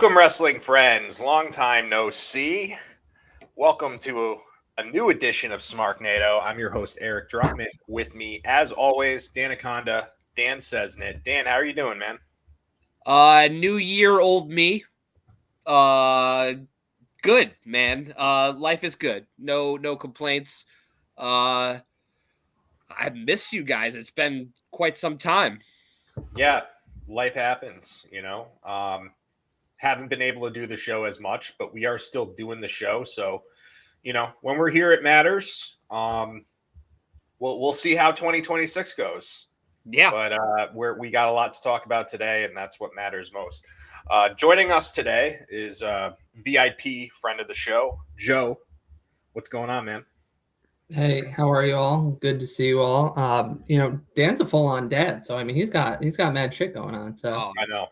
Welcome, wrestling friends. Long time no see. Welcome to a new edition of Smarknado. I'm your host, Eric Druckman. With me, as always, Dan Aconda, Dan Sesnit. Dan, how are you doing, man? New year, old me. Good, man. Life is good. No complaints. I miss you guys. It's been quite some time. Yeah, life happens, haven't been able to do the show as much, but we are still doing the show. So, when we're here, it matters. We'll see how 2026 goes. Yeah. But we got a lot to talk about today, and that's what matters most. Joining us today is VIP friend of the show, Joe. What's going on, man? Hey, how are you all? Good to see you all. Dan's a full-on dad, so I mean he's got mad shit going on. So I know.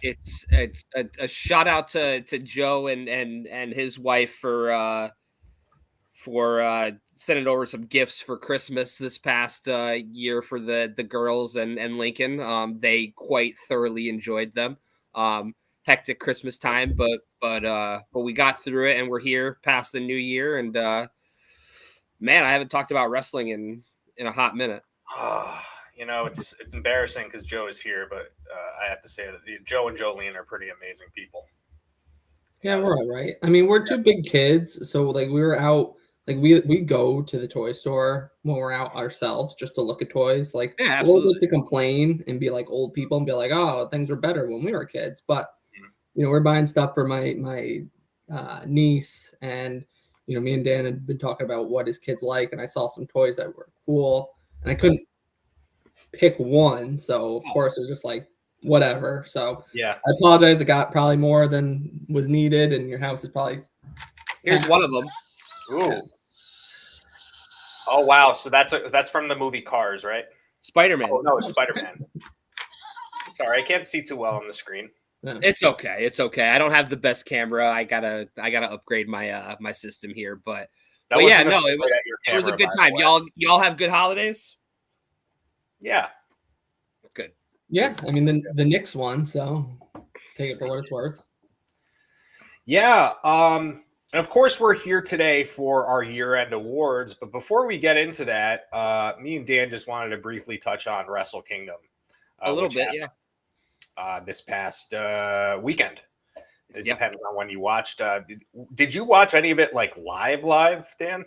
It's a shout out to Joe and his wife for sending over some gifts for Christmas this past year for the girls and Lincoln. They quite thoroughly enjoyed them. Hectic Christmas time, but we got through it and we're here past the new year. And man, I haven't talked about wrestling in a hot minute. It's embarrassing because Joe is here, but I have to say that Joe and Jolene are pretty amazing people. Yeah, we're all right. I mean, we're two big kids, so like we were out. Like we go to the toy store when we're out ourselves just to look at toys. Like Yeah, we'll absolutely. like to complain and be like old people and be like, oh, things were better when we were kids. But we're buying stuff for my niece, and me and Dan had been talking about what his kids like, and I saw some toys that were cool, and I couldn't pick one, so of course it was just like whatever. So yeah, I apologize. I got probably more than was needed, and your house is probably. Here's one of them. Ooh. Yeah. Oh wow! So that's from the movie Cars, right? Spider-Man. Oh no, it's Spider-Man. Sorry, I can't see too well on the screen. Yeah. It's okay. I don't have the best camera. I gotta upgrade my my system here, but yeah, no, it was a good time. Y'all have good holidays. Yeah, good. Yeah, I mean the Knicks won, so take it for what it's worth. Yeah, and of course we're here today for our year-end awards. But before we get into that, me and Dan just wanted to briefly touch on Wrestle Kingdom. A little bit, yeah. This past weekend, depending on when you watched. Did you watch any of it like live, Dan?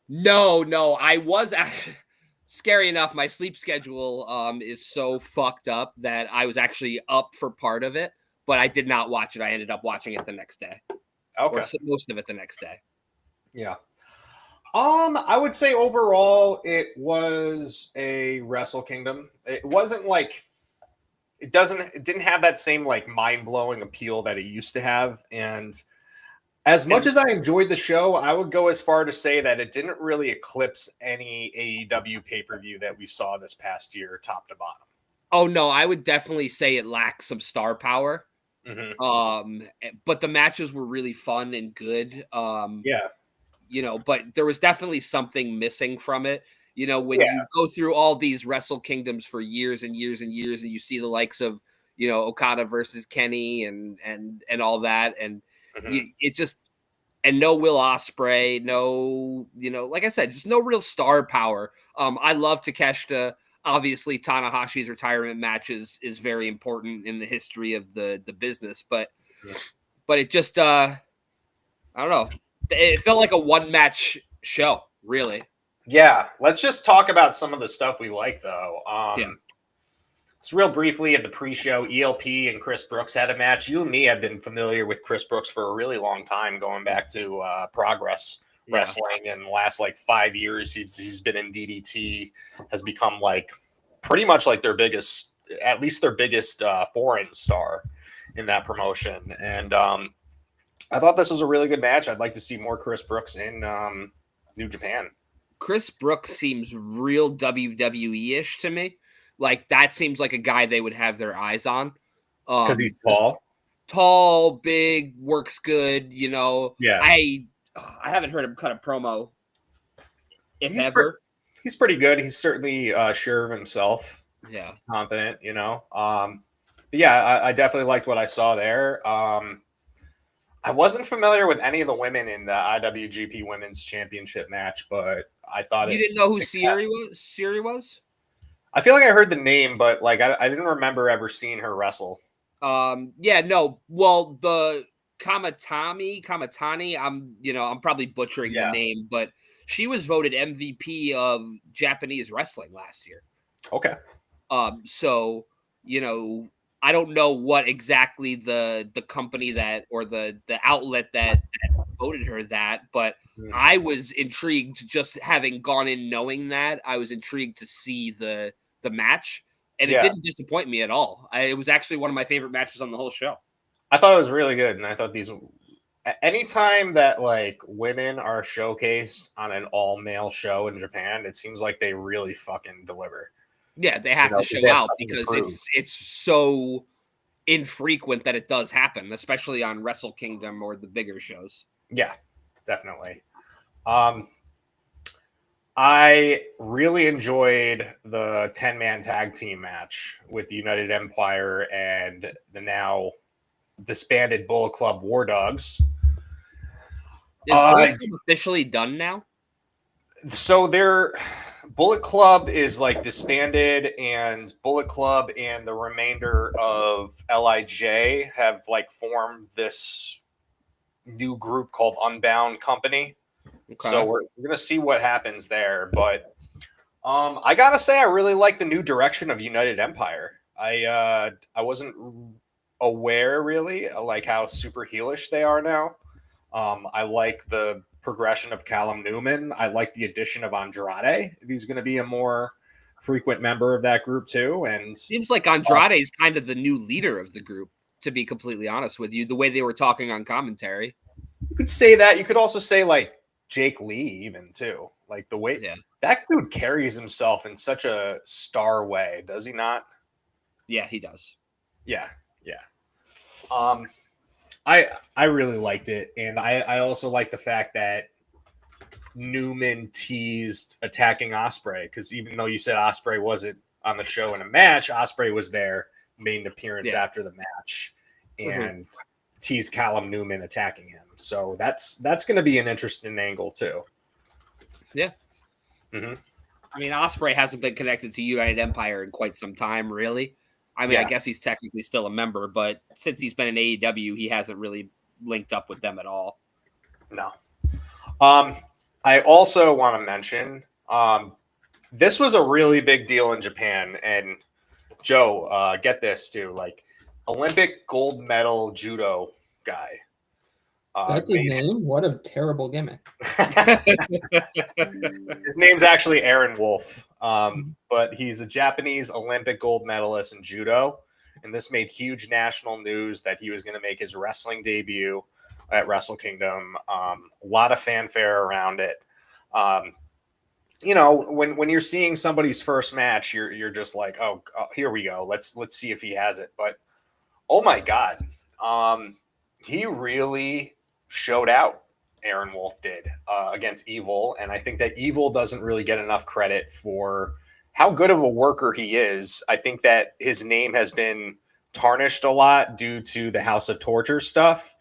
No. I was scary enough. My sleep schedule is so fucked up that I was actually up for part of it, but I did not watch it. I ended up watching it the next day. Okay, or most of it the next day. Yeah. I would say overall it was a Wrestle Kingdom. It wasn't like. It didn't have that same like mind-blowing appeal that it used to have. And as much as I enjoyed the show, I would go as far to say that it didn't really eclipse any AEW pay-per-view that we saw this past year, top to bottom. Oh no, I would definitely say it lacks some star power. Mm-hmm. But the matches were really fun and good. Yeah. But there was definitely something missing from it. When you go through all these Wrestle Kingdoms for years and years and years, and you see the likes of, Okada versus Kenny and all that, and it just, and no Will Ospreay, no, like I said, just no real star power. I love Takeshita. Obviously, Tanahashi's retirement match is very important in the history of the business, but it just, I don't know. It felt like a one-match show, really. Yeah, let's just talk about some of the stuff we like, though. It's real briefly at the pre-show, ELP and Chris Brooks had a match. You and me have been familiar with Chris Brooks for a really long time, going back to Progress Wrestling. In the last, 5 years, he's been in DDT, has become, pretty much their biggest, at least their biggest foreign star in that promotion. And I thought this was a really good match. I'd like to see more Chris Brooks in New Japan. Chris Brooks seems real WWE-ish to me. That seems like a guy they would have their eyes on. Because he's tall, big, works good. Yeah. I haven't heard him cut a promo. He's pretty good. He's certainly sure of himself. Yeah, confident. yeah, I definitely liked what I saw there. I wasn't familiar with any of the women in the IWGP Women's Championship match, but I thought You it. didn't know who it Siri was? Siri was? I feel like I heard the name, but like I didn't remember ever seeing her wrestle. Yeah, no. Well, the Kamatani, I'm probably butchering the Yeah. name, but she was voted MVP of Japanese wrestling last year. Okay. So, you know, I don't know what exactly the company that or the outlet that voted her that, but I was intrigued just having gone in knowing that. I was intrigued to see the match, and it Yeah. didn't disappoint me at all. It was actually one of my favorite matches on the whole show. I thought it was really good, and I thought anytime that like women are showcased on an all male show in Japan, it seems like they really fucking deliver. Yeah, they have to 'Cause show they have out something to because prove. it's so infrequent that it does happen, especially on Wrestle Kingdom or the bigger shows. Yeah, definitely. I really enjoyed the 10-man tag team match with the United Empire and the now disbanded Bullet Club War Dogs. Is Bullet Club officially done now? So their Bullet Club is like disbanded, and Bullet Club and the remainder of LIJ have like formed this new group called Unbound Company. Okay. So we're gonna see what happens there. But I gotta say, I really like the new direction of United Empire. I wasn't aware really like how super heelish they are now. I like the progression of Callum Newman. I like the addition of Andrade. He's going to be a more frequent member of that group too. And seems like Andrade is kind of the new leader of the group, to be completely honest with you, the way they were talking on commentary. You could say that. You could also say like Jake Lee, even too. Like the way that dude carries himself in such a star way, does he not? Yeah, he does. Yeah, yeah. I really liked it, and I also like the fact that Newman teased attacking Osprey, because even though you said Osprey wasn't on the show in a match, Osprey was there, made an appearance after the match, and teased Callum Newman attacking him. So that's going to be an interesting angle too. Yeah. Mm-hmm. I mean, Osprey hasn't been connected to United Empire in quite some time, really. I mean, I guess he's technically still a member, but since he's been in AEW, he hasn't really linked up with them at all. No. I also want to mention this was a really big deal in Japan, and Joe, get this too, like Olympic gold medal judo guy. That's his name? What a terrible gimmick. His name's actually Aaron Wolf, but he's a Japanese Olympic gold medalist in judo, and this made huge national news that he was going to make his wrestling debut at Wrestle Kingdom. A lot of fanfare around it. You know, when you're seeing somebody's first match, you're just like, oh, here we go. Let's see if he has it. But oh my God, he really showed out. Aaron Wolf did against Evil, and I think that Evil doesn't really get enough credit for how good of a worker he is. I think that his name has been tarnished a lot due to the House of Torture stuff,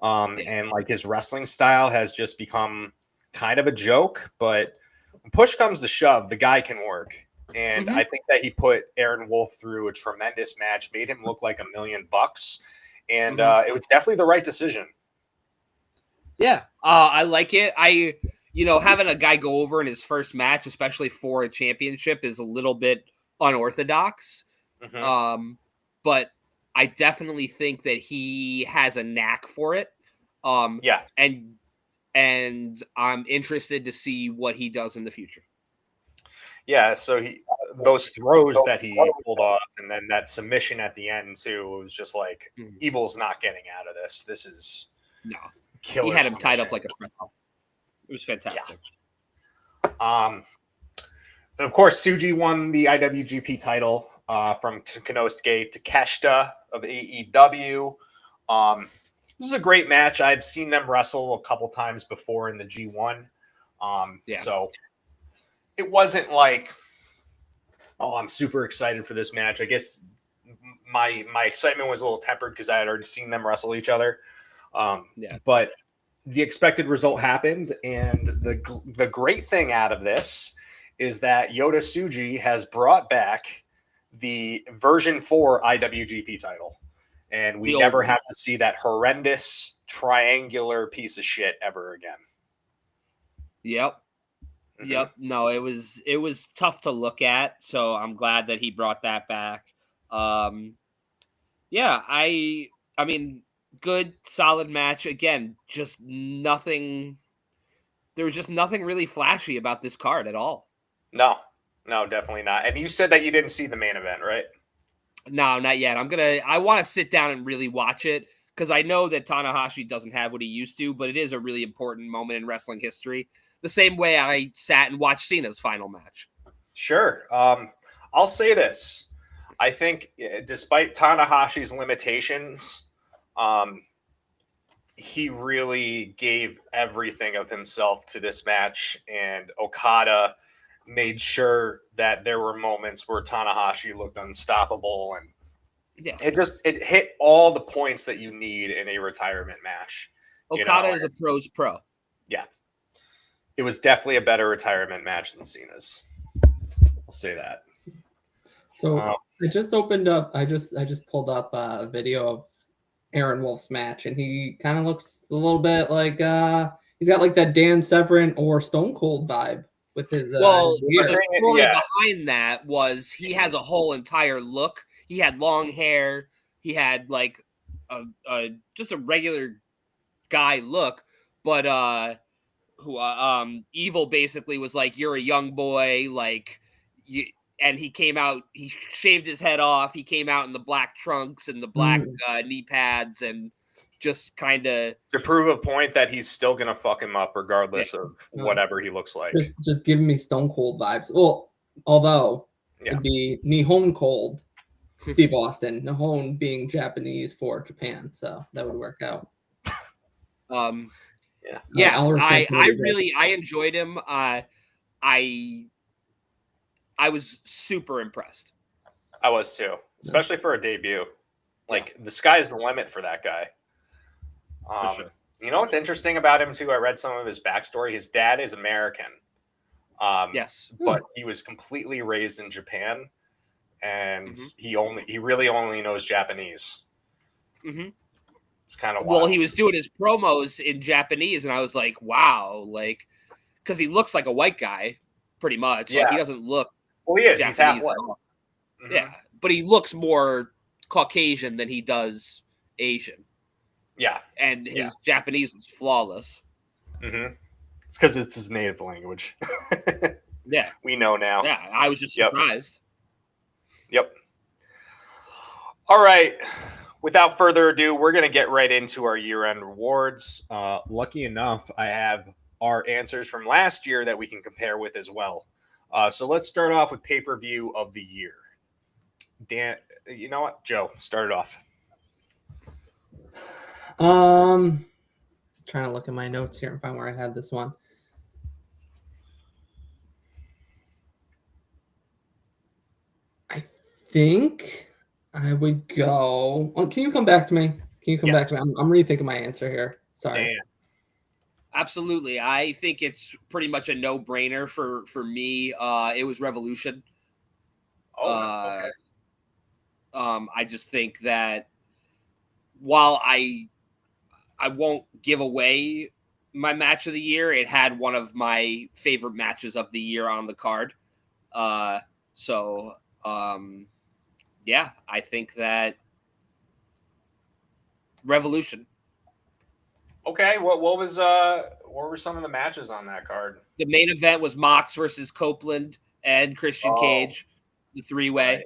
and like his wrestling style has just become kind of a joke. But when push comes to shove, the guy can work. And I think that he put Aaron Wolf through a tremendous match, made him look like $1 million. And it was definitely the right decision. Yeah, I like it. Having a guy go over in his first match, especially for a championship, is a little bit unorthodox. But I definitely think that he has a knack for it. And I'm interested to see what he does in the future. Yeah, so those throws that he pulled off, and then that submission at the end too, it was just like Evil's not getting out of this. This is killer. He had him tied submission. up like a pretzel. It was fantastic. Yeah. And of course, Tsuji won the IWGP title from Konosuke Takeshita of AEW. This is a great match. I've seen them wrestle a couple times before in the G1. So it wasn't like, oh, I'm super excited for this match. I guess my excitement was a little tempered because I had already seen them wrestle each other. Yeah. But the expected result happened, and the great thing out of this is that Yota Tsuji has brought back the version 4 IWGP title, and we never have to see that horrendous triangular piece of shit ever again. Yep. Mhm. Yep. No, it was tough to look at, so I'm glad that he brought that back. Yeah, I mean, good, solid match. Again, just nothing. There was just nothing really flashy about this card at all. No, definitely not. And you said that you didn't see the main event, right? No, not yet. I want to sit down and really watch it because I know that Tanahashi doesn't have what he used to, but it is a really important moment in wrestling history. The same way I sat and watched Cena's final match. Sure. I'll say this. I think despite Tanahashi's limitations, he really gave everything of himself to this match, and Okada made sure that there were moments where Tanahashi looked unstoppable, and it hit all the points that you need in a retirement match. Okada is a pro's pro. Yeah. It was definitely a better retirement match than Cena's. I'll say that. So I just opened up. I just pulled up a video of Aaron Wolf's match, and he kind of looks a little bit like he's got like that Dan Severn or Stone Cold vibe with his. The story behind that was he has a whole entire look. He had long hair. He had like just a regular guy look, but Evil basically was like, "You're a young boy, like you." And he came out. He shaved his head off. He came out in the black trunks and the black knee pads, and just kind of to prove a point that he's still gonna fuck him up regardless of whatever he looks like. Just giving me Stone Cold vibes. Well, although it'd be Nihon Cold, Steve Austin. Nihon being Japanese for Japan, so that would work out. I enjoyed him. I was super impressed. I was too, especially for a debut. Like the sky's the limit for that guy. For sure. You know what's interesting about him too? I read some of his backstory. His dad is American. Yes, but he was completely raised in Japan, and he really only knows Japanese. Mm-hmm. It's kind of wild. Well, he was doing his promos in Japanese, and I was like, wow, like, because he looks like a white guy, pretty much. Yeah. Like, he doesn't look. Well, he is. Japanese, he's half white. Yeah, but he looks more Caucasian than he does Asian. Yeah, and his Japanese was flawless. Mm-hmm. It's because it's his native language. Yeah, we know now. Yeah, I was just surprised. Yep. All right. Without further ado, we're going to get right into our year-end rewards. Lucky enough, I have our answers from last year that we can compare with as well. So let's start off with pay-per-view of the year. Dan, you know what? Joe, start it off. Trying to look at my notes here and find where I had this one. I think I would go. Oh, can you come back to me? Can you come back to me? I'm rethinking my answer here. Sorry. Dan. Absolutely. I think it's pretty much a no-brainer for me. It was Revolution. Okay. I just think that while I won't give away my match of the year, it had one of my favorite matches of the year on the card. I think that Revolution. Okay, what were some of the matches on that card? The main event was Mox versus Copeland and Christian Cage, the three-way.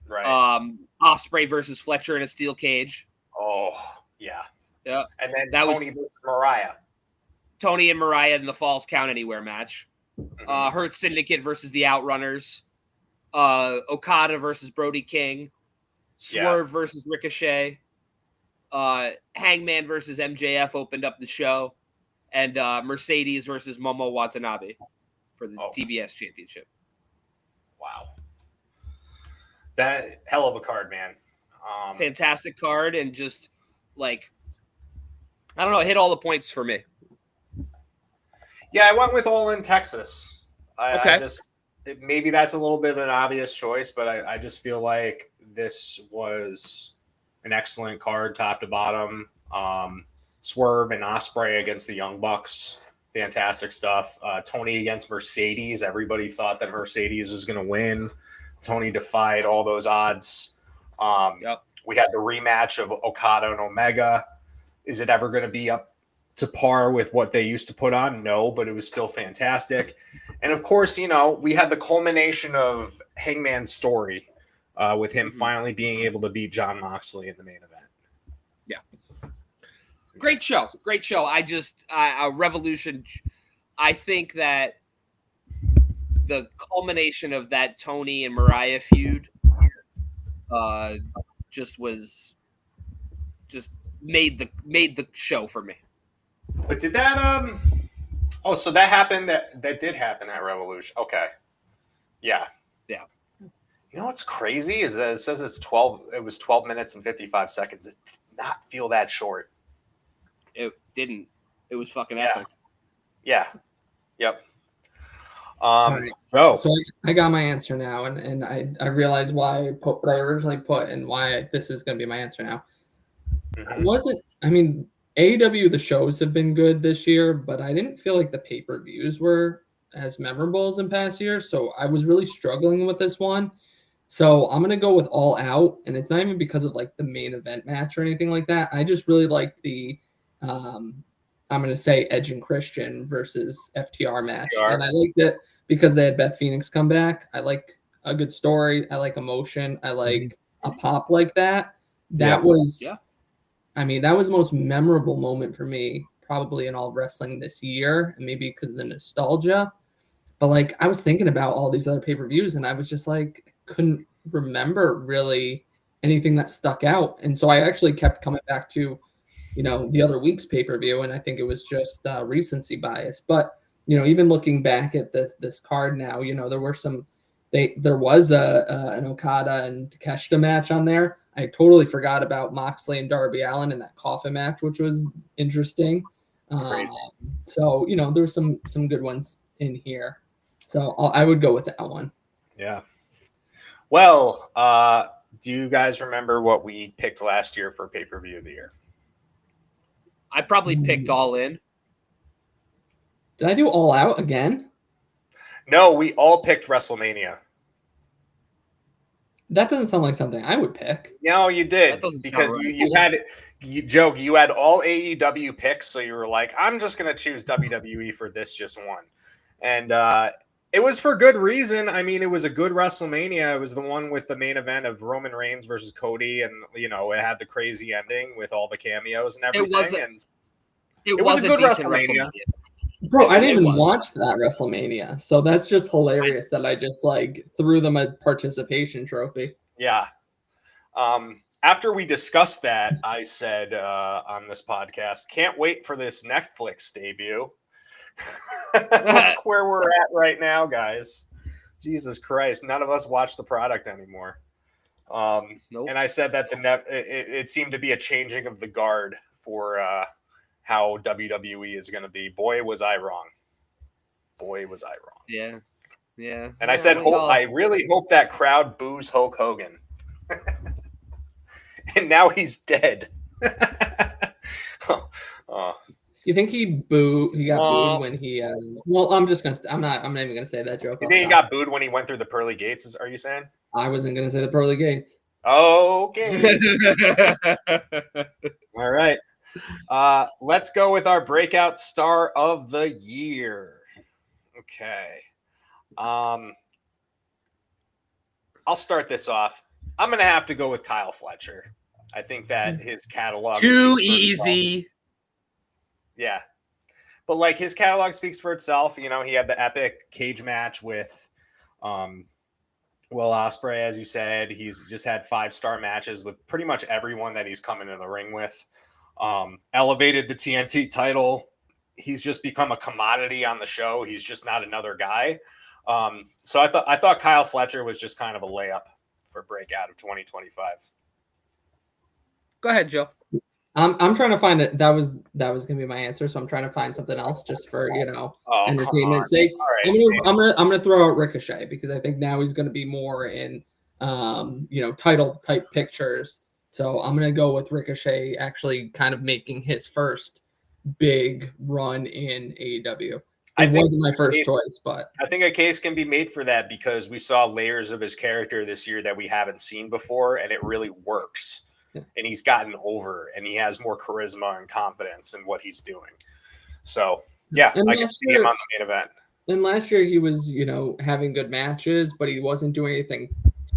Right. Ospreay versus Fletcher in a steel cage. Oh, yeah. Yeah. And then Tony versus Mariah. Tony and Mariah in the Falls Count Anywhere match. Hurt Syndicate versus the Outrunners. Okada versus Brody King. Swerve versus Ricochet. Hangman versus MJF opened up the show. And Mercedes versus Momo Watanabe for the TBS Championship. Wow. That hell of a card, man. Fantastic card, and just like, I don't know, hit all the points for me. Yeah, I went with All In Texas. Okay. I just maybe that's a little bit of an obvious choice, but I just feel like this was an excellent card, top to bottom. Swerve and Ospreay against the Young Bucks, fantastic stuff. Tony against Mercedes. Everybody thought that Mercedes was going to win. Tony defied all those odds. We had the rematch of Okada and Omega. Is it ever going to be up to par with what they used to put on? No, but it was still fantastic. And of course, you know, we had the culmination of Hangman's story with him finally being able to beat Jon Moxley in the main event. Yeah. Great show. Great show. Revolution. I think that the culmination of that Tony and Mariah feud just made the show for me. But did that oh, so that happened that did happen at Revolution. Okay. Yeah. Yeah. You know what's crazy is that it says it was 12 minutes and 55 seconds. It did not feel that short. It didn't. It was fucking epic. Yeah. Yep. Right. So I got my answer now, and I realize why I put what I originally put and why this is going to be my answer now. I mean, AEW, the shows have been good this year, but I didn't feel like the pay-per-views were as memorable as in past years. So I was really struggling with this one. So I'm going to go with All Out, and it's not even because of like the main event match or anything like that. I just really like the, I'm going to say Edge and Christian versus FTR match. And I liked it because they had Beth Phoenix come back. I like a good story. I like emotion. I like a pop like that. That was, I mean, that was the most memorable moment for me, probably in all of wrestling this year, and maybe because of the nostalgia. But like, I was thinking about all these other pay-per-views, and I was just like, couldn't remember really anything that stuck out. And so I actually kept coming back to, you know, the other week's pay-per-view, and I think it was just recency bias. But you know, even looking back at this card now, you know, there was an Okada and Takeshita match on there. I totally forgot about Moxley and Darby Allin in that coffin match, which was interesting. So, you know, there were some good ones in here. So I would go with that one. Yeah. Well, do you guys remember what we picked last year for pay-per-view of the year? I probably picked All In. Did I do All Out again? No, we all picked WrestleMania. That doesn't sound like something I would pick. No, you did, because right. you had all AEW picks, so you were like, I'm just going to choose WWE for this just one. And it was for good reason. I mean, it was a good WrestleMania. It was the one with the main event of Roman Reigns versus Cody, and, you know, it had the crazy ending with all the cameos and everything. It was a good WrestleMania. Bro, I didn't even watch that WrestleMania, so that's just hilarious that I just like threw them a participation trophy. Yeah. After we discussed that, I said on this podcast, can't wait for this Netflix debut. Look where we're at right now, guys. Jesus Christ, none of us watch the product anymore. Nope. And I said that it seemed to be a changing of the guard for how WWE is going to be. Boy, was I wrong. Yeah. And I said, I really hope that crowd boos Hulk Hogan. And now he's dead. You think he got booed when he? Well, I'm not even gonna say that joke. You think he got booed when he went through the pearly gates? Are you saying? I wasn't gonna say the pearly gates. Okay. All right. Let's go with our breakout star of the year. Okay. I'll start this off. I'm going to have to go with Kyle Fletcher. I think that his catalog too easy. Yeah. But like his catalog speaks for itself. You know, he had the epic cage match with Will Ospreay, as you said. He's just had 5-star matches with pretty much everyone that he's coming in the ring with. Elevated the TNT title. He's just become a commodity on the show. He's just not another guy. So I thought Kyle Fletcher was just kind of a layup for breakout of 2025. Go ahead, Joe. I'm trying to find it. That was gonna be my answer. So I'm trying to find something else just for entertainment's sake. All right. I'm gonna throw out Ricochet because I think now he's gonna be more in title type pictures. So I'm gonna go with Ricochet actually kind of making his first big run in AEW. It wasn't my first choice, but I think a case can be made for that because we saw layers of his character this year that we haven't seen before, and it really works. Yeah. And he's gotten over, and he has more charisma and confidence in what he's doing. So, yeah, I can see him on the main event. And last year he was, having good matches, but he wasn't doing anything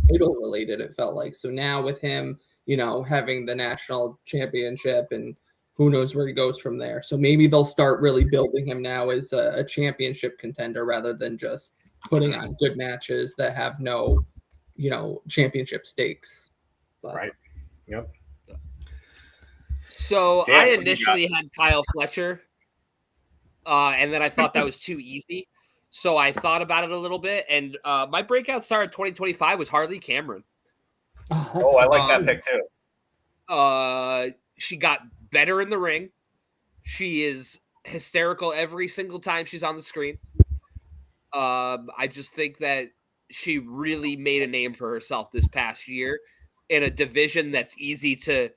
title related, it felt like. So now with him, having the national championship and who knows where he goes from there. So maybe they'll start really building him now as a championship contender rather than just putting on good matches that have no, championship stakes. But. Right. Yep. So I initially had Kyle Fletcher, and then I thought that was too easy. So I thought about it a little bit, and my breakout star in 2025 was Harley Cameron. Oh, I like that pick too. She got better in the ring. She is hysterical every single time she's on the screen. I just think that she really made a name for herself this past year in a division that's easy to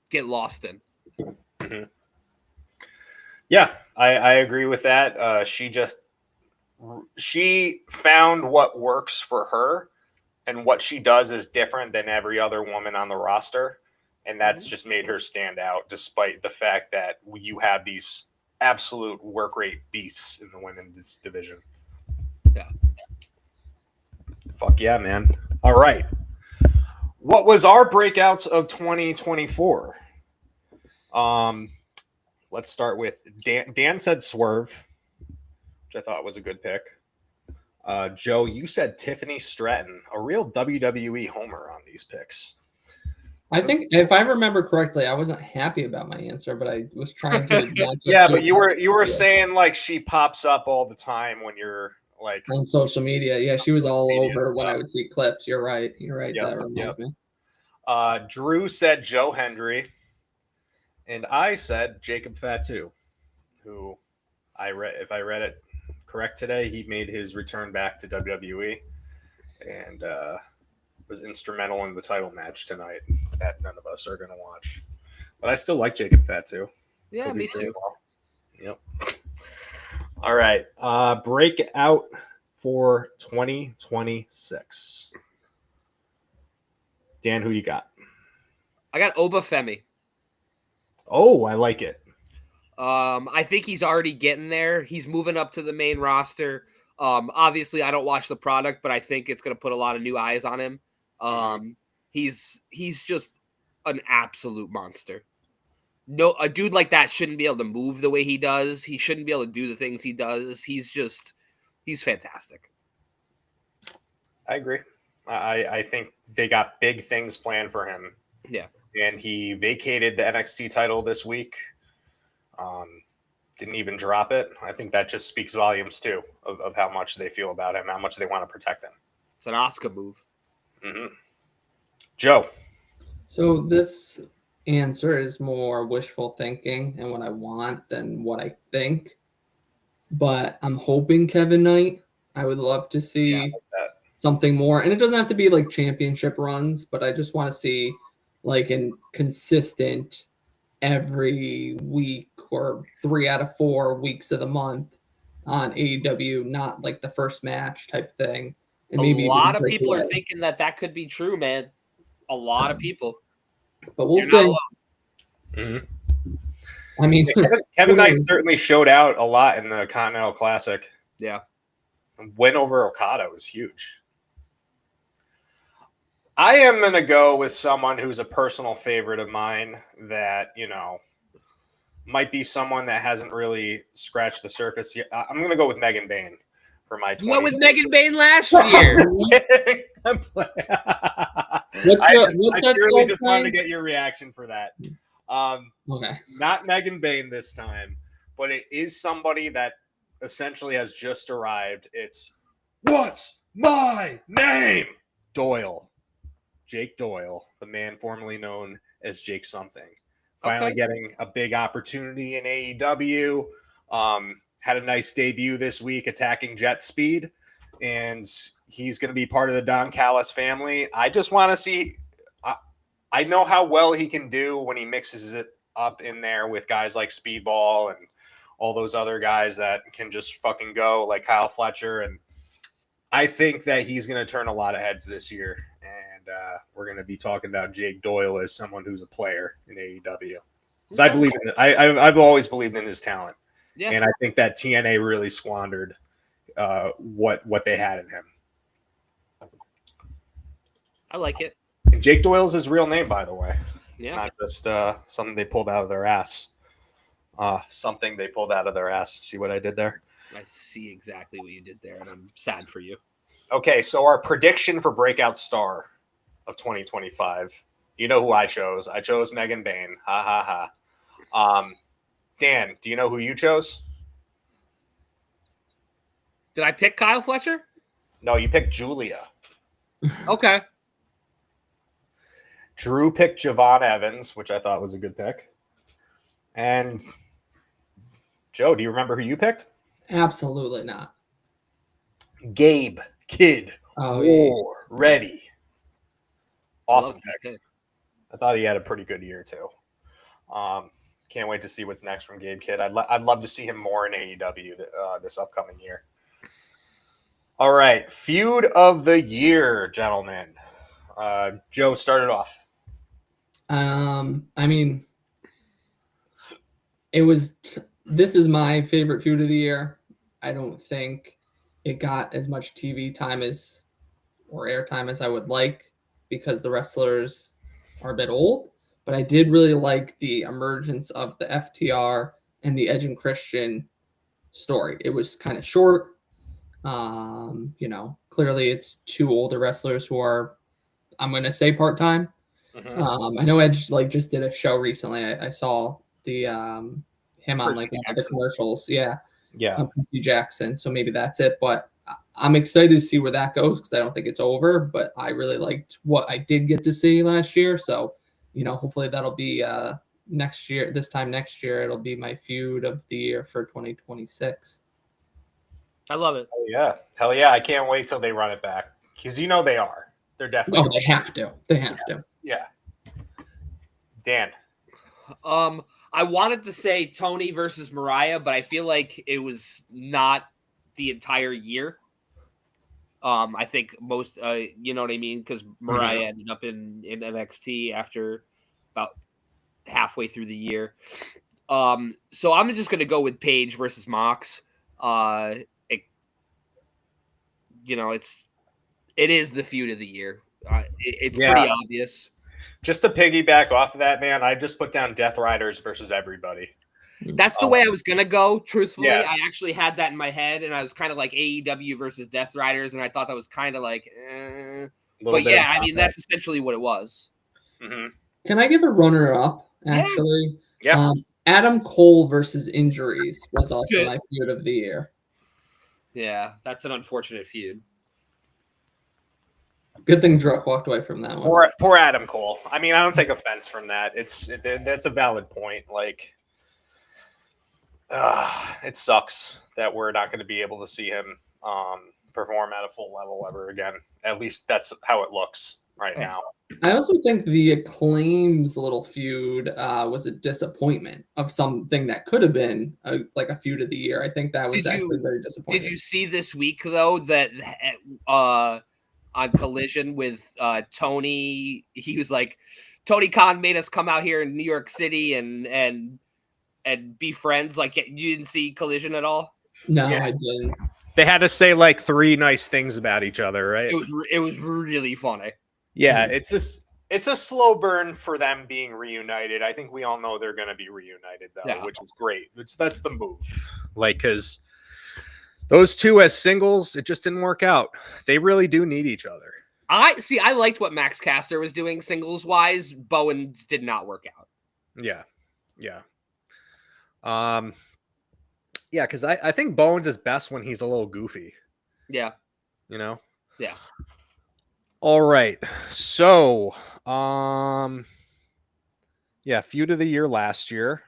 get lost in. Mm-hmm. Yeah, I agree with that. She found what works for her, and what she does is different than every other woman on the roster. And that's just made her stand out, despite the fact that you have these absolute work rate beasts in the women's division. Yeah. Fuck yeah, man. All right. What was our breakouts of 2024? Let's start with Dan. Dan said Swerve, which I thought was a good pick. Joe, you said Tiffany Stratton, a real WWE homer on these picks. I think if I remember correctly, I wasn't happy about my answer, but I was trying to. Yeah, but you were saying like she pops up all the time when you're like on social media. Yeah, she was all over when I would see clips. You're right. Yep, that reminds me. Drew said Joe Hendry, and I said Jacob Fatu, who if I read it correct today, he made his return back to WWE and was instrumental in the title match tonight that none of us are going to watch. But I still like Jacob Fatu. Yeah, me too. Well. Yep. All right. Breakout for 2026. Dan, who you got? I got Obafemi. Oh, I like it. I think he's already getting there. He's moving up to the main roster. Obviously, I don't watch the product, but I think it's going to put a lot of new eyes on him. He's just an absolute monster. No, a dude like that shouldn't be able to move the way he does. He shouldn't be able to do the things he does. He's fantastic. I agree. I think they got big things planned for him. Yeah. And he vacated the NXT title this week. Didn't even drop it. I think that just speaks volumes too of how much they feel about him, how much they want to protect him. It's an Oscar move. Mm-hmm. Joe. So this answer is more wishful thinking and what I want than what I think. But I'm hoping Kevin Knight. I would love to see something more. And it doesn't have to be like championship runs, but I just want to see like a consistent every week or 3 out of 4 weeks of the month on AEW, not like the first match type thing. And maybe a lot of people are thinking that could be true, man. A lot of people. But we'll see. Mm-hmm. I mean, Kevin Knight certainly showed out a lot in the Continental Classic. Yeah. The win over Okada was huge. I am going to go with someone who's a personal favorite of mine that, might be someone that hasn't really scratched the surface yet. I'm going to go with Megan Bayne for my 20. What was Megan Bayne last year? I purely just wanted to get your reaction for that. Okay. Not Megan Bayne this time, but it is somebody that essentially has just arrived. It's what's my name? Doyle. Jake Doyle, the man formerly known as Jake Something, finally getting a big opportunity in AEW. Had a nice debut this week attacking Jet Speed, and he's going to be part of the Don Callis family. I just want to see. I know how well he can do when he mixes it up in there with guys like Speedball and all those other guys that can just fucking go, like Kyle Fletcher. And I think that he's going to turn a lot of heads this year. And we're going to be talking about Jake Doyle as someone who's a player in AEW. Because I believe in I've always believed in his talent. Yeah. And I think that TNA really squandered what they had in him. I like it. And Jake Doyle's his real name, by the way. It's not just something they pulled out of their ass. Something they pulled out of their ass. See what I did there? I see exactly what you did there, and I'm sad for you. Okay, so our prediction for Breakout Star of 2025. You know who I chose. I chose Megan Bain. Ha, ha, ha. Dan, do you know who you chose? Did I pick Kyle Fletcher? No, you picked Julia. Okay. Drew picked Javon Evans, which I thought was a good pick. And Joe, do you remember who you picked? Absolutely not. Gabe Kid. Oh, War Ready. Awesome pick. I thought he had a pretty good year too. Can't wait to see what's next from Gabe Kid. I'd love to see him more in AEW this upcoming year. All right, feud of the year, gentlemen. Joe, start it off. I mean, it was. This is my favorite feud of the year. I don't think it got as much TV time or airtime as I would like because the wrestlers are a bit old. But I did really like the emergence of the FTR and the Edge and Christian story. It was kind of short. Clearly it's two older wrestlers who are, I'm going to say, part-time. Mm-hmm. I know Edge just did a show recently. I saw the him on one of the commercials. Yeah. Percy Jackson. So maybe that's it. But I'm excited to see where that goes because I don't think it's over. But I really liked what I did get to see last year. So, hopefully that'll be next year. This time next year, it'll be my feud of the year for 2026. I love it. Hell yeah! I can't wait till they run it back because they are. They're definitely. Oh, they have to. They have to. Yeah. Dan. I wanted to say Tony versus Mariah, but I feel like it was not the entire year. I think most, you know what I mean? Because Mariah ended up in NXT after about halfway through the year. So I'm just going to go with Paige versus Mox. It is the feud of the year. It's pretty obvious. Just to piggyback off of that, man, I just put down Death Riders versus everybody. That's the way I was going to go, truthfully. Yeah. I actually had that in my head, and I was kind of like AEW versus Death Riders, and I thought that was kind of like, But yeah, I mean, that's essentially what it was. Mm-hmm. Can I give a runner-up, actually? Yeah. Adam Cole versus Injuries was also my feud of the year. Yeah, that's an unfortunate feud. Good thing Druck walked away from that one. Poor Adam Cole. I mean, I don't take offense from that. That's a valid point. It sucks that we're not going to be able to see him perform at a full level ever again. At least that's how it looks right now. I also think the Acclaim's little feud was a disappointment of something that could have been a feud of the year. I think that was actually very disappointing. Did you see this week, though, that on Collision with Tony, he was like, Tony Khan made us come out here in New York City and be friends. Like, you didn't see Collision at all? No, I didn't. They had to say 3 nice things about each other, right? It was really funny. Yeah, it's a slow burn for them being reunited. I think we all know they're going to be reunited, though, which is great. That's the move. Because those two as singles, it just didn't work out. They really do need each other. I liked what Max Caster was doing singles-wise. Bowens did not work out. Yeah. Yeah, because I think Bowens is best when he's a little goofy. Yeah. Yeah. All right. So, yeah, feud of the year last year.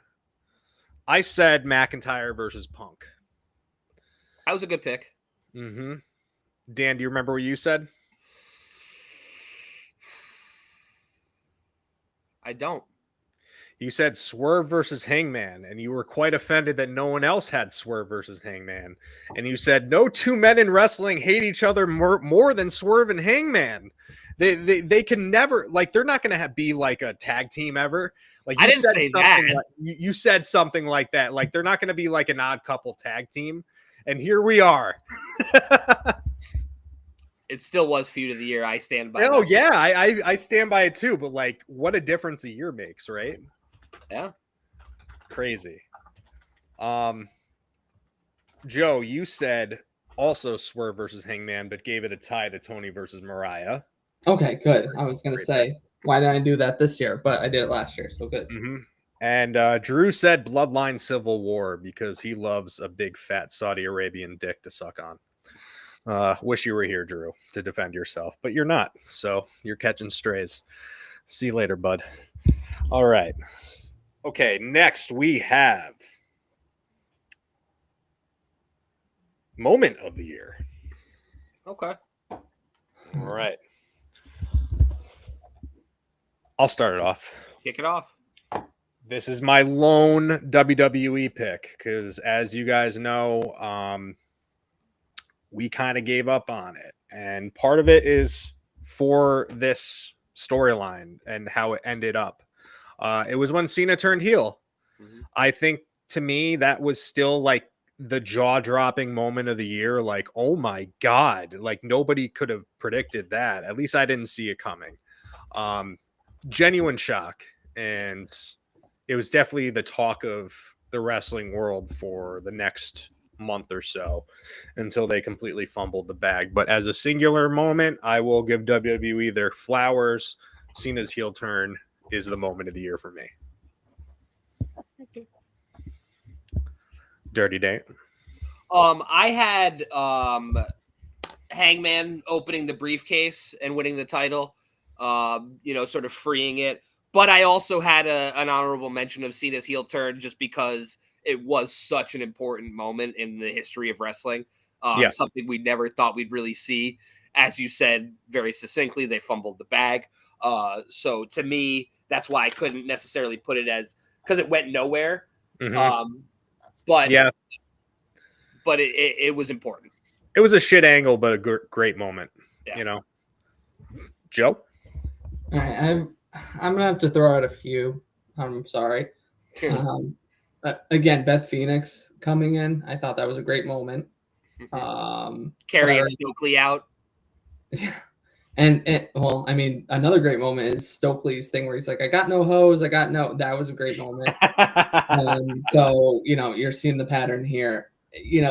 I said McIntyre versus Punk. That was a good pick. Mm-hmm. Dan, do you remember what you said? I don't. You said Swerve versus Hangman, and you were quite offended that no one else had Swerve versus Hangman. And you said no two men in wrestling hate each other more than Swerve and Hangman. They can never, like, they're not going to be like a tag team ever. Like, I didn't say that. You said something like that. Like, they're not going to be like an odd couple tag team. And here we are. It still was feud of the year. I stand by. Oh that. yeah, I stand by it too. But like, what a difference a year makes, right? Yeah. Crazy. Joe, you said also Swerve versus Hangman, but gave it a tie to Tony versus Mariah. Okay, good. I was gonna say, why did I do that this year? But I did it last year, so good. Mm-hmm. And Drew said Bloodline Civil War because he loves a big fat Saudi Arabian dick to suck on. Wish you were here, Drew, to defend yourself, but you're not. So you're catching strays. See you later, bud. All right. Okay, next we have Moment of the Year. Okay. All right. I'll start it off. Kick it off. This is my lone WWE pick because, as you guys know, we kind of gave up on it. And part of it is for this storyline and how it ended up. It was when Cena turned heel. Mm-hmm. I think, to me, that was still like the jaw-dropping moment of the year. Like, oh my God, like nobody could have predicted that. At least I didn't see it coming. Genuine shock. And it was definitely the talk of the wrestling world for the next month or so until they completely fumbled the bag. But as a singular moment, I will give WWE their flowers. Cena's heel turn is the moment of the year for me. Dirty Date. I had Hangman opening the briefcase and winning the title, sort of freeing it. But I also had an honorable mention of Cena's heel turn just because it was such an important moment in the history of wrestling. Something we never thought we'd really see. As you said very succinctly, they fumbled the bag. So to me, that's why I couldn't necessarily put it as, because it went nowhere. Mm-hmm. But it was important. It was a shit angle, but a great moment. Yeah. You know, Joe. All right, I'm gonna have to throw out a few. I'm sorry. Again, Beth Phoenix coming in, I thought that was a great moment. Carrying Stokely out. Yeah. And well, I mean, another great moment is Stokely's thing where he's like, I got no hose, that was a great moment. So, you're seeing the pattern here.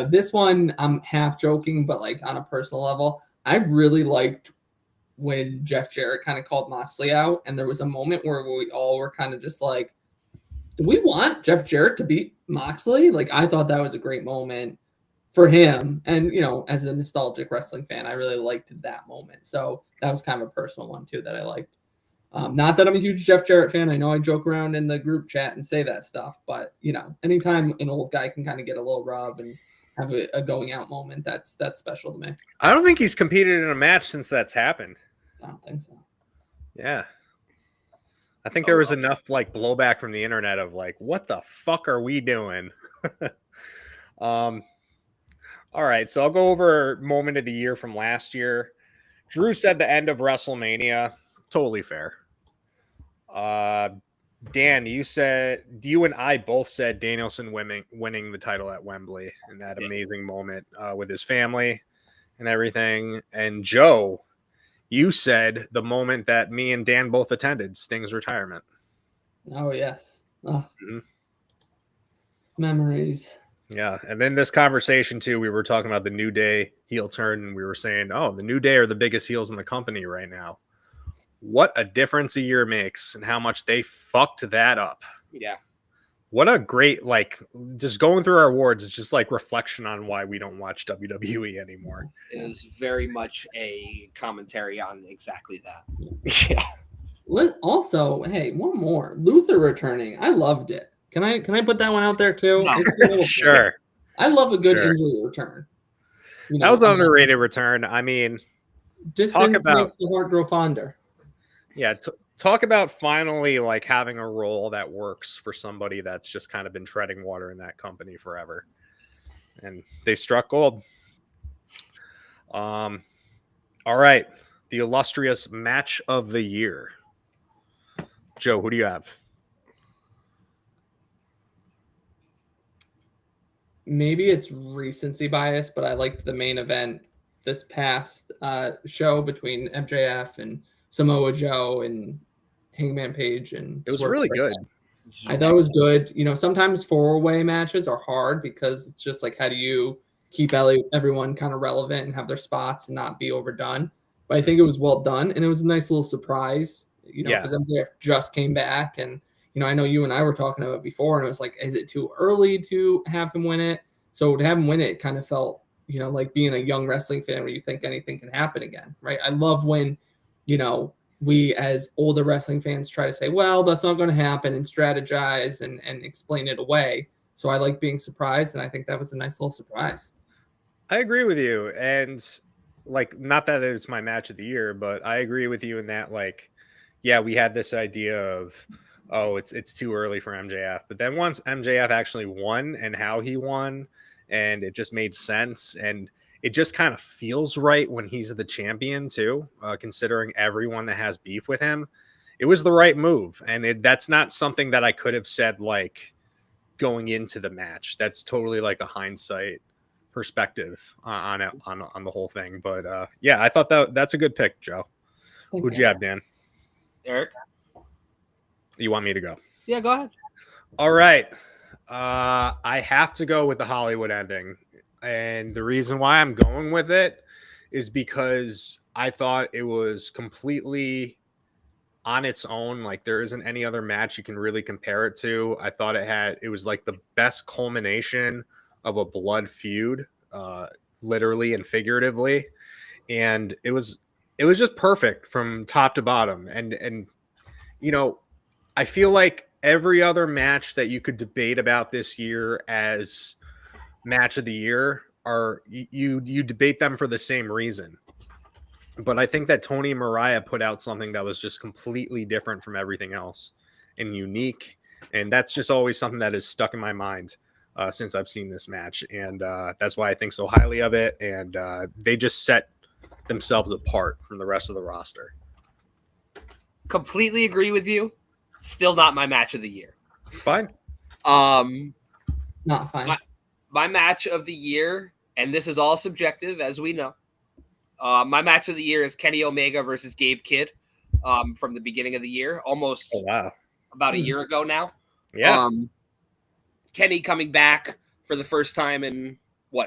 This one I'm half joking, but like on a personal level, I really liked when Jeff Jarrett kind of called Moxley out, and there was a moment where we all were kind of just like, do we want Jeff Jarrett to beat Moxley? Like, I thought that was a great moment for him. And, as a nostalgic wrestling fan, I really liked that moment. So that was kind of a personal one too that I liked. Not that I'm a huge Jeff Jarrett fan. I know I joke around in the group chat and say that stuff, but anytime an old guy can kind of get a little rub and have a going out moment, that's special to me. I don't think he's competed in a match since that's happened. I don't think so. Yeah. I think there was enough like blowback from the internet of like, what the fuck are we doing? All right, so I'll go over moment of the year from last year. Drew said the end of WrestleMania. Totally fair. Dan, you and I both said Danielson winning the title at Wembley in that amazing moment with his family and everything. And Joe, you said the moment that me and Dan both attended, Sting's retirement. Oh, yes. Oh. Mm-hmm. Memories. Yeah, and in this conversation, too, we were talking about the New Day heel turn, and we were saying, oh, the New Day are the biggest heels in the company right now. What a difference a year makes and how much they fucked that up. Yeah. what a great, like, just going through our awards is just like reflection on why we don't watch WWE anymore. It is very much a commentary on exactly that. Yeah. Also, hey, one more. Luther returning. I loved it. Can I put that one out there too? No. Sure. I love a good Sure. injury return. That was an underrated return. I mean, distance makes the heart grow fonder. Yeah, talk about finally like having a role that works for somebody that's just kind of been treading water in that company forever. And they struck gold. All right. The illustrious match of the year. Joe, who do you have? Maybe it's recency bias, but I liked the main event this past show between MJF and Samoa Joe and Hangman Page, and it was really good. I thought it was good. You know, sometimes 4-way matches are hard because it's just like, how do you keep everyone kind of relevant and have their spots and not be overdone? But I think it was well done, and it was a nice little surprise, you know, because MJF just came back. And, you know, I know you and I were talking about it before, and it was like, is it too early to have him win it? So to have him win it kind of felt, you know, like being a young wrestling fan where you think anything can happen again, right? I love when, you know, we as older wrestling fans try to say, well, that's not going to happen, and strategize and explain it away. So I like being surprised, and I think that was a nice little surprise. I agree with you. And like, not that it's my match of the year, but I agree with you in that, like, yeah, we had this idea of, oh, it's too early for MJF. But then once MJF actually won and how he won, and it just made sense, and it just kind of feels right when he's the champion too, considering everyone that has beef with him. It was the right move. And that's not something that I could have said like going into the match. That's totally like a hindsight perspective on the whole thing. But yeah, I thought that's a good pick, Joe. Okay. Who'd you have, Dan? Eric? You want me to go? Yeah, go ahead. All right. I have to go with the Hollywood ending. And the reason why I'm going with it is because I thought it was completely on its own. Like, there isn't any other match you can really compare it to. I thought it was like the best culmination of a blood feud, literally and figuratively. And it was just perfect from top to bottom. And you know, I feel like every other match that you could debate about this year as match of the year are you debate them for the same reason. But I think that Tony and Mariah put out something that was just completely different from everything else and unique. And that's just always something that is stuck in my mind since I've seen this match. And that's why I think so highly of it. And they just set themselves apart from the rest of the roster. Completely agree with you. Still not my match of the year. Fine. Not fine. My match of the year, and this is all subjective, as we know. My match of the year is Kenny Omega versus Gabe Kidd from the beginning of the year, almost about a year ago now. Yeah. Kenny coming back for the first time in,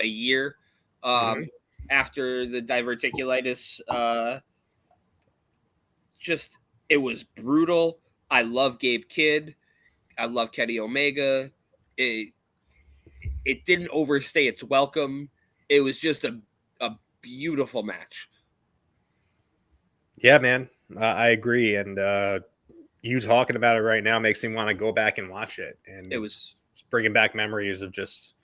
a year after the diverticulitis. It was brutal. I love Gabe Kidd. I love Kenny Omega. It didn't overstay its welcome. It was just a beautiful match. Yeah, man. I agree. And you talking about it right now makes me want to go back and watch it. And it's bringing back memories of just,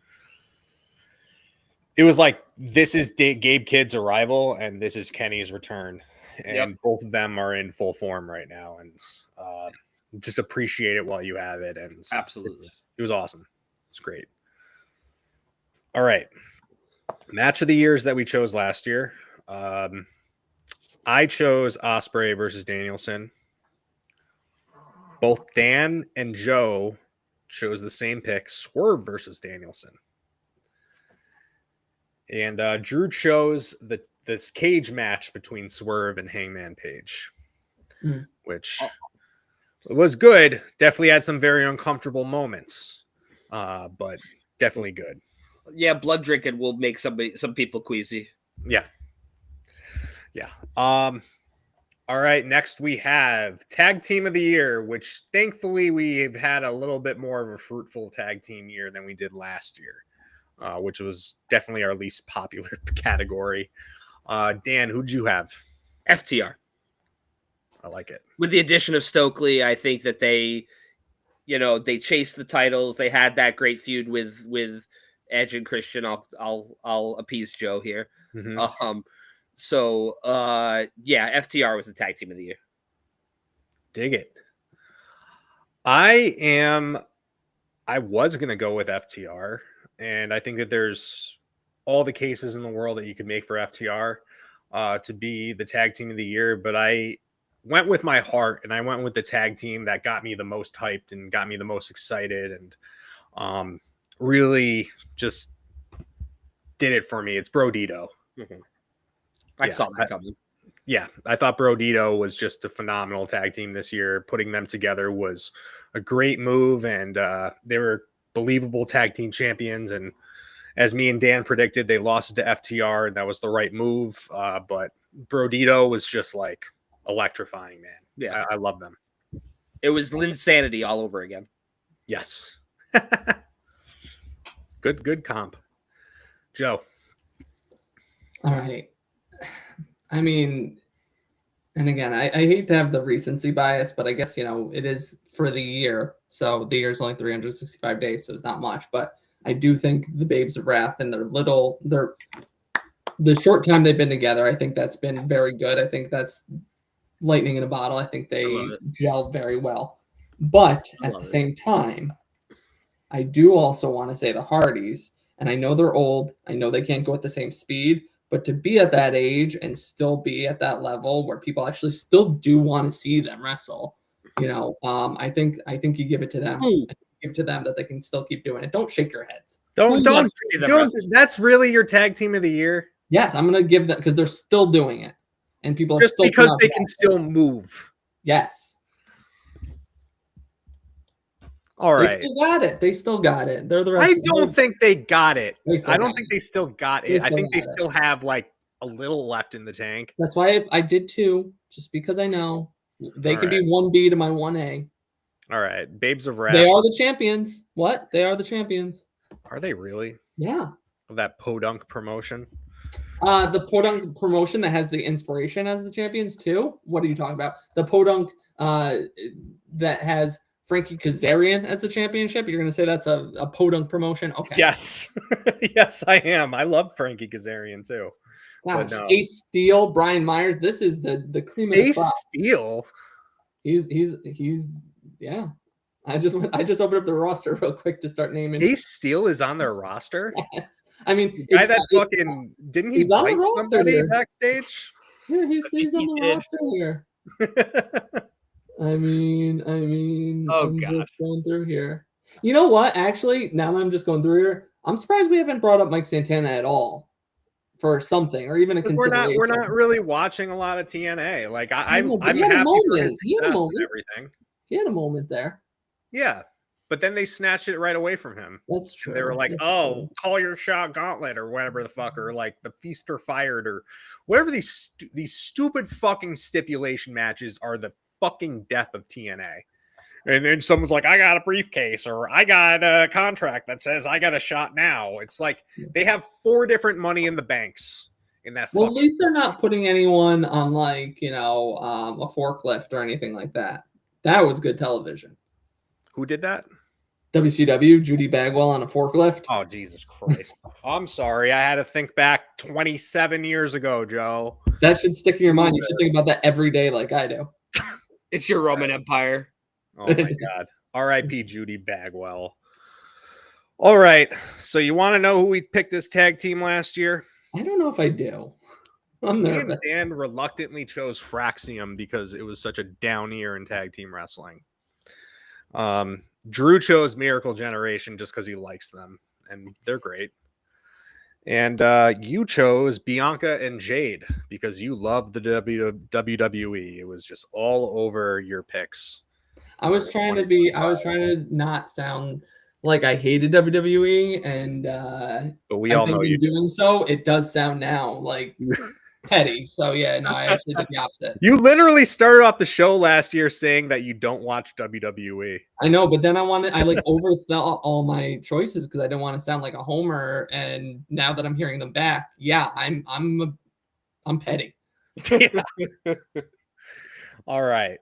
it was like, this is Gabe Kidd's arrival and this is Kenny's return. And both of them are in full form right now. And just appreciate it while you have it. And absolutely, it was awesome. It's great. All right. Match of the years that we chose last year. I chose Ospreay versus Danielson. Both Dan and Joe chose the same pick, Swerve versus Danielson. And Drew chose this cage match between Swerve and Hangman Page, which was good. Definitely had some very uncomfortable moments, but definitely good. Yeah, blood drinking will make some people queasy. Yeah. All right, next we have Tag Team of the Year, which thankfully we've had a little bit more of a fruitful tag team year than we did last year, which was definitely our least popular category. Dan, who'd you have? FTR. I like it. With the addition of Stokely, I think that they chased the titles. They had that great feud with Edge and Christian. I'll appease Joe here. Mm-hmm. FTR was the tag team of the year. Dig it. I was going to go with FTR, and I think that there's all the cases in the world that you could make for FTR to be the tag team of the year, but I went with my heart, and I went with the tag team that got me the most hyped and got me the most excited, and really just did it for me. It's Brodito. Mm-hmm. I saw that coming. I thought Brodito was just a phenomenal tag team this year. Putting them together was a great move, and they were believable tag team champions. And as me and Dan predicted, they lost to FTR, and that was the right move. But Brodito was just like electrifying, man. Yeah, I love them. It was Linsanity all over again. Yes. Good comp. Joe. All right. I mean, and again, I hate to have the recency bias, but I guess, it is for the year. So the year's only 365 days, so it's not much. But I do think the Babes of Wrath and the short time they've been together, I think that's been very good. I think that's lightning in a bottle. I think they gelled very well. But at the same time, I do also want to say the Hardys, and I know they're old. I know they can't go at the same speed. But to be at that age and still be at that level where people actually still do want to see them wrestle, I think you give it to them. Give it to them that they can still keep doing it. Don't shake your heads. Don't. That's really your tag team of the year. Yes, I'm gonna give them because they're still doing it, and people just are still because they can still move. Yes. All right. They still got it. They're the rest. I don't think they got it. I don't think they still got it. I think they still have like a little left in the tank. That's why I did too, just because I know they can be 1B to my 1A. All right. Babes of Wrath. They are the champions. What? They are the champions. Are they really? Yeah. Of that Podunk promotion? The Podunk promotion that has the Inspiration as the champions too? What are you talking about? The Podunk that has Frankie Kazarian as the championship? You're going to say that's a Podunk promotion? Okay. Yes. Yes, I am. I love Frankie Kazarian too. Gosh, no. Ace Steel, Brian Myers. This is the cream of the crop. Ace Steel? He's yeah. I just opened up the roster real quick to start naming. Ace Steel is on their roster? Yes. I mean, the guy that fucking didn't he bite somebody here backstage? Yeah, he's on the roster here. I mean, I'm just going through here. You know what? Actually, now that I'm just going through here, I'm surprised we haven't brought up Mike Santana at all for something or even a consideration. We're not really watching a lot of TNA. Like I'm happy for his success and everything. He had a moment there. Yeah, but then they snatched it right away from him. That's true. They were like, "Oh, call your shot, gauntlet," or whatever the fuck, or like the feast or fired, or whatever these stupid fucking stipulation matches are. The fucking death of TNA. And then someone's like, I got a briefcase, or I got a contract that says I got a shot now. It's like they have 4 different money in the banks in that. Well, at least they're not putting anyone on like, a forklift or anything like that. That was good television. Who did that? WCW, Judy Bagwell on a forklift. Oh, Jesus Christ. I'm sorry. I had to think back 27 years ago, Joe. That should stick in your mind. You should think about that every day like I do. It's your Roman Empire. Oh, my God. R.I.P. Judy Bagwell. All right. So you want to know who we picked as tag team last year? I don't know if I do. I'm nervous. Me and Dan reluctantly chose Fraxium because it was such a down year in tag team wrestling. Drew chose Miracle Generation just because he likes them, and they're great. And you chose Bianca and Jade because you love the WWE. It was just all over your picks. I was trying to not sound like I hated WWE, and but we all know you doing so. It does sound now like petty. So yeah, no, I actually did the opposite. You literally started off the show last year saying that you don't watch WWE. I know, but then I like overthought all my choices because I didn't want to sound like a homer. And now that I'm hearing them back, yeah, I'm petty. All right.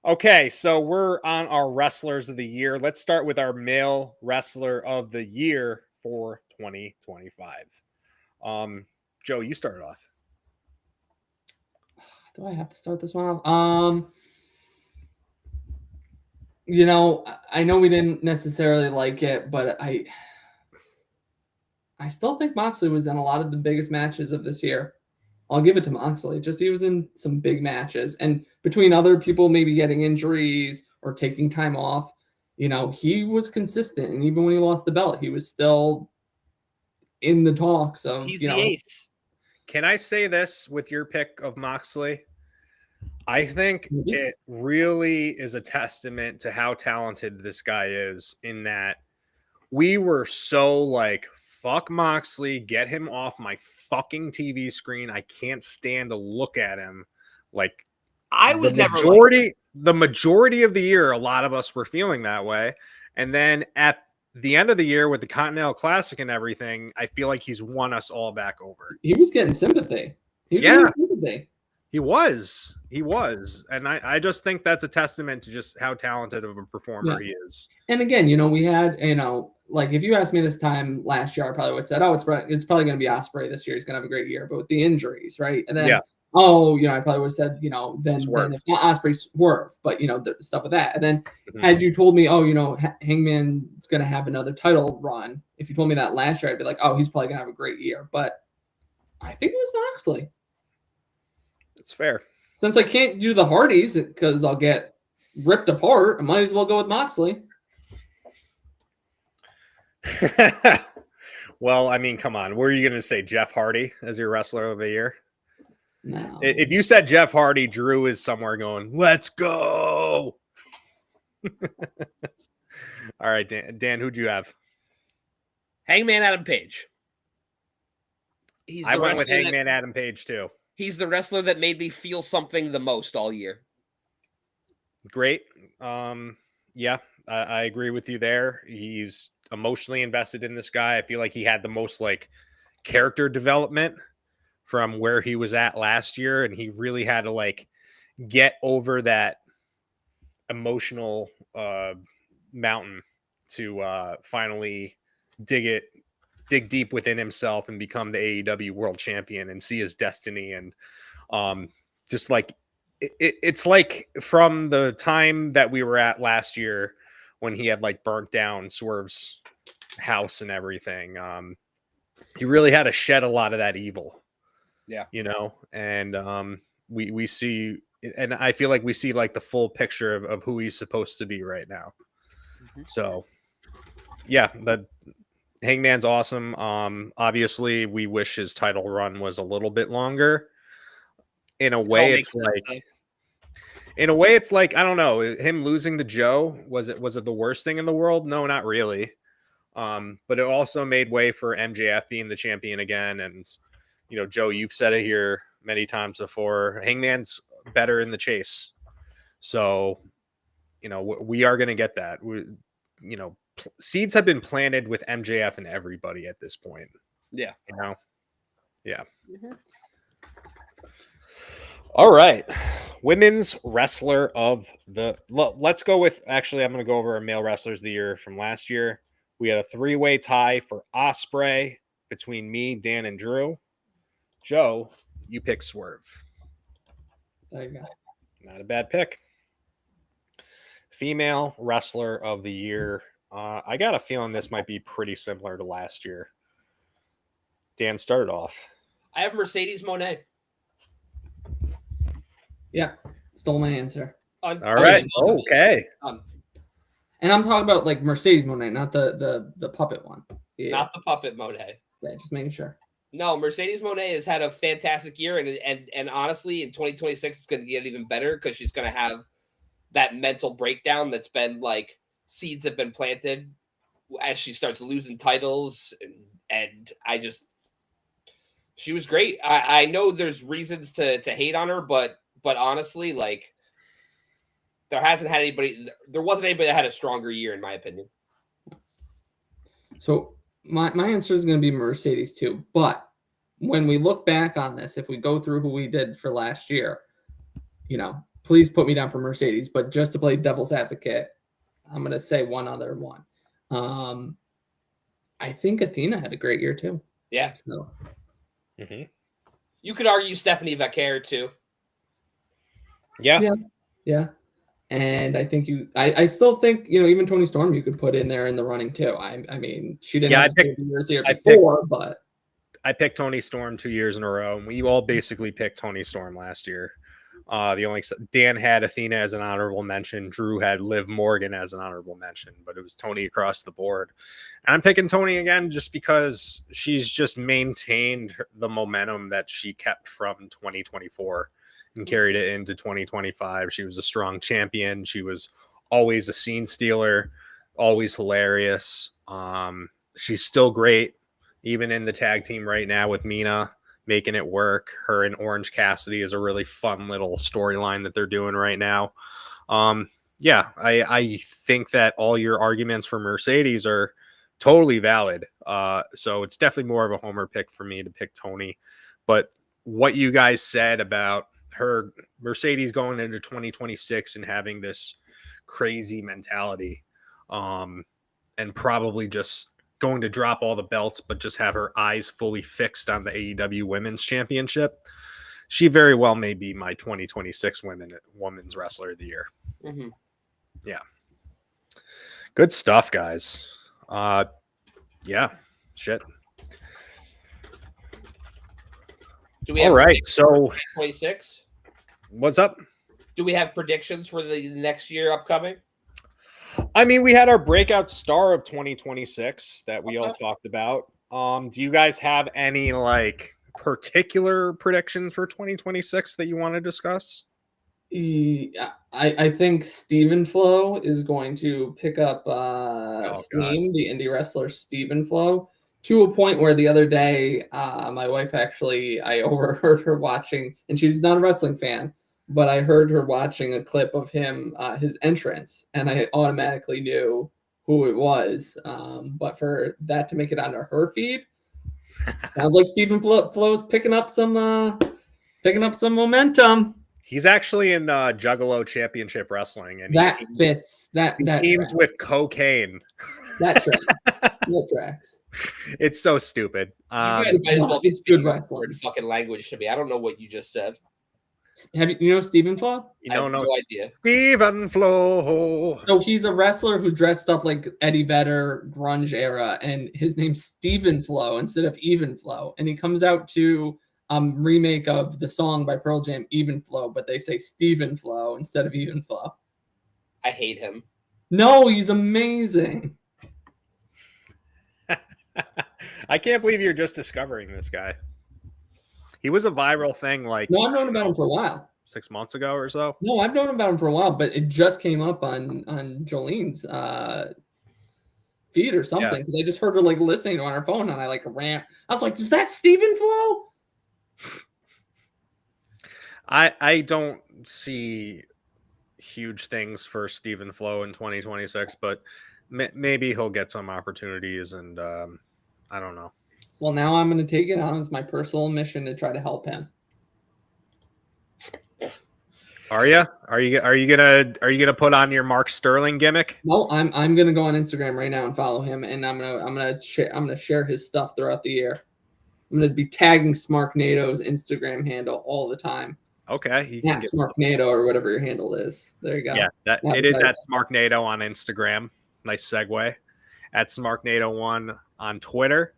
Okay, so we're on our wrestlers of the year. Let's start with our male wrestler of the year for 2025. Joe, you started off. Do I have to start this one off? You know, I know we didn't necessarily like it, but I still think Moxley was in a lot of the biggest matches of this year. I'll give it to Moxley. Just he was in some big matches, and between other people maybe getting injuries or taking time off, you know, he was consistent. And even when he lost the belt, he was still in the talks of, He's you the know, ace. Can I say this with your pick of Moxley? I think it really is a testament to how talented this guy is, in that we were so like, fuck Moxley, get him off my fucking TV screen. I can't stand to look at him. Like, I was the never majority of the year, a lot of us were feeling that way. And then at the end of the year with the Continental Classic and everything, I feel like he's won us all back over. He was getting sympathy. He was. And I just think that's a testament to just how talented of a performer he is. And again, you know, we had, you know, like if you asked me this time last year, I probably would have said, oh, it's probably going to be Ospreay this year. He's going to have a great year, but with the injuries, right? And then, oh, you know, I probably would have said, you know, then if not Ospreay, Swerve, but, you know, the stuff with that. And then had you told me, oh, you know, Hangman's going to have another title run, if you told me that last year, I'd be like, oh, he's probably going to have a great year. But I think it was Moxley. It's fair. Since I can't do the Hardys because I'll get ripped apart, I might as well go with Moxley. Well, I mean, come on. Were you going to say Jeff Hardy as your wrestler of the year? No. If you said Jeff Hardy, Drew is somewhere going, let's go. All right, Dan, who'd you have? Hangman Adam Page. I went with Hangman Adam Page too. He's the wrestler that made me feel something the most all year. Great. Yeah, I agree with you there. He's emotionally invested in this guy. I feel like he had the most like character development from where he was at last year, and he really had to like get over that emotional mountain to finally dig deep within himself and become the AEW world champion and see his destiny. And just like it's like from the time that we were at last year when he had like burnt down Swerve's house and everything, he really had to shed a lot of that evil. Yeah, you know, and we see, and I feel like we see like the full picture of who he's supposed to be right now. So yeah, the Hangman's awesome. Obviously we wish his title run was a little bit longer. In a way, it's like, I don't know, him losing to Joe, was it the worst thing in the world? No, not really. But it also made way for MJF being the champion again. And, you know, Joe, you've said it here many times before, Hangman's better in the chase. So, you know, we are going to get that. You know, seeds have been planted with MJF and everybody at this point. Yeah. You know? Yeah. All right. Women's wrestler of the... Let's go with... Actually, I'm going to go over our male wrestlers of the year from last year. We had a 3-way tie for Ospreay between me, Dan, and Drew. Joe, you pick Swerve. There you go. Not a bad pick. Female wrestler of the year. I got a feeling this might be pretty similar to last year. Dan, started off. I have Mercedes Moné. Yeah, stole my answer. All right. Okay. And I'm talking about like Mercedes Moné, not the puppet one. Yeah. Not the puppet Moné. Yeah, just making sure. No, Mercedes Moné has had a fantastic year, and honestly, in 2026, it's going to get even better because she's going to have that mental breakdown that's been like seeds have been planted as she starts losing titles, and She was great. I know there's reasons to hate on her, but honestly, like there wasn't anybody that had a stronger year, in my opinion. So my answer is going to be Mercedes too. But when we look back on this, if we go through who we did for last year, please put me down for Mercedes. But just to play devil's advocate, I'm going to say one other one. I think Athena had a great year too. Yeah. So. Mm-hmm. You could argue Stephanie Vaquer too. Yeah. And I think I still think, even Toni Storm you could put in there in the running too. I mean, she didn't have years here before, but I picked Toni Storm 2 years in a row, and we all basically picked Toni Storm last year. The only Dan had Athena as an honorable mention. Drew had Liv Morgan as an honorable mention, but it was Toni across the board. And I'm picking Toni again just because she's just maintained the momentum that she kept from 2024 and carried it into 2025. She was a strong champion. She was always a scene stealer, always hilarious. She's still great, even in the tag team right now with Mina, making it work. Her and Orange Cassidy is a really fun little storyline that they're doing right now. I think that all your arguments for Mercedes are totally valid. So it's definitely more of a homer pick for me to pick Toni. But what you guys said about her Mercedes going into 2026 and having this crazy mentality, and probably just going to drop all the belts, but just have her eyes fully fixed on the AEW Women's Championship. She very well may be my 2026 Women's Wrestler of the Year. Mm-hmm. Yeah. Good stuff, guys. Yeah. Shit. Do we have all right? So 26. What's up? Do we have predictions for the next year upcoming? I mean, we had our breakout star of 2026 that we all talked about. Do you guys have any particular predictions for 2026 that you want to discuss? I think Stephen Flo is going to pick up steam, the indie wrestler Stephen Flo, to a point where the other day, my wife I overheard her watching, and she's not a wrestling fan, but I heard her watching a clip of him, his entrance, and I automatically knew who it was. But for that to make it onto her feed, sounds like Stephen Flo's picking up some momentum. He's actually in Juggalo Championship Wrestling, and that fits. That teams with cocaine. That tracks. It's so stupid. You guys might as well be good wrestling. Fucking language to me. I don't know what you just said. Have you know Stephen Flo? I have no idea. Stephen Flo. So he's a wrestler who dressed up like Eddie Vedder, grunge era, and his name's Stephen Flo instead of Even Flo. And he comes out to remake of the song by Pearl Jam, Even Flo, but they say Stephen Flo instead of Even Flo. I hate him. No, he's amazing. I can't believe you're just discovering this guy. He was a viral thing No, I've known about him for a while. 6 months ago or so. No, I've known about him for a while, but it just came up on Jolene's feed or something, because I just heard her listening on her phone, and I ran. I was like, "Is that Stephen Flo?" I don't see huge things for Stephen Flo in 2026, but maybe he'll get some opportunities, and I don't know. Well, now I'm going to take it on as my personal mission to try to help him. Are you gonna put on your Mark Sterling gimmick? No, I'm gonna go on Instagram right now and follow him, and I'm gonna share his stuff throughout the year. I'm gonna be tagging Smarknado's Instagram handle all the time. Okay, yeah, Smarknado or whatever your handle is. There you go. Yeah, it is at Smarknado on Instagram. Nice segue. At Smarknado1 on Twitter.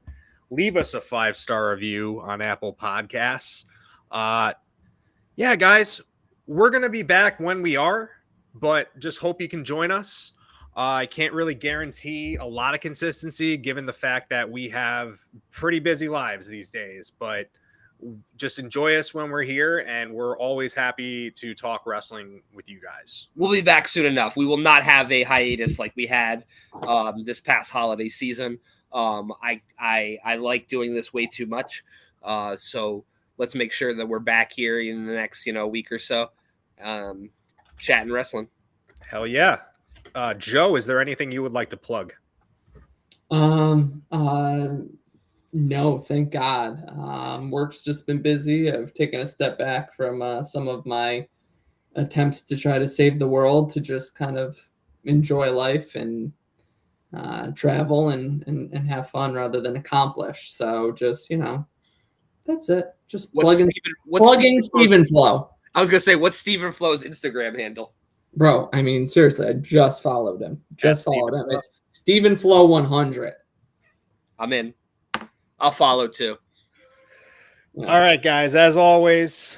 Leave us a 5-star review on Apple Podcasts. Yeah, guys, we're going to be back when we are, but just hope you can join us. I can't really guarantee a lot of consistency given the fact that we have pretty busy lives these days, but just enjoy us when we're here, and we're always happy to talk wrestling with you guys. We'll be back soon enough. We will not have a hiatus like we had this past holiday season. I like doing this way too much. So let's make sure that we're back here in the next, week or so, chatting wrestling. Hell yeah. Joe, is there anything you would like to plug? No, thank God. Work's just been busy. I've taken a step back from some of my attempts to try to save the world to just kind of enjoy life and travel and have fun rather than accomplish. So just, that's it. Just plugging Stephen Flow. I was going to say, what's Stephen Flow's Instagram handle? Bro, I mean, seriously, I just followed him. It's Stephen Flow 100. I'm in. I'll follow too. Yeah. All right, guys. As always,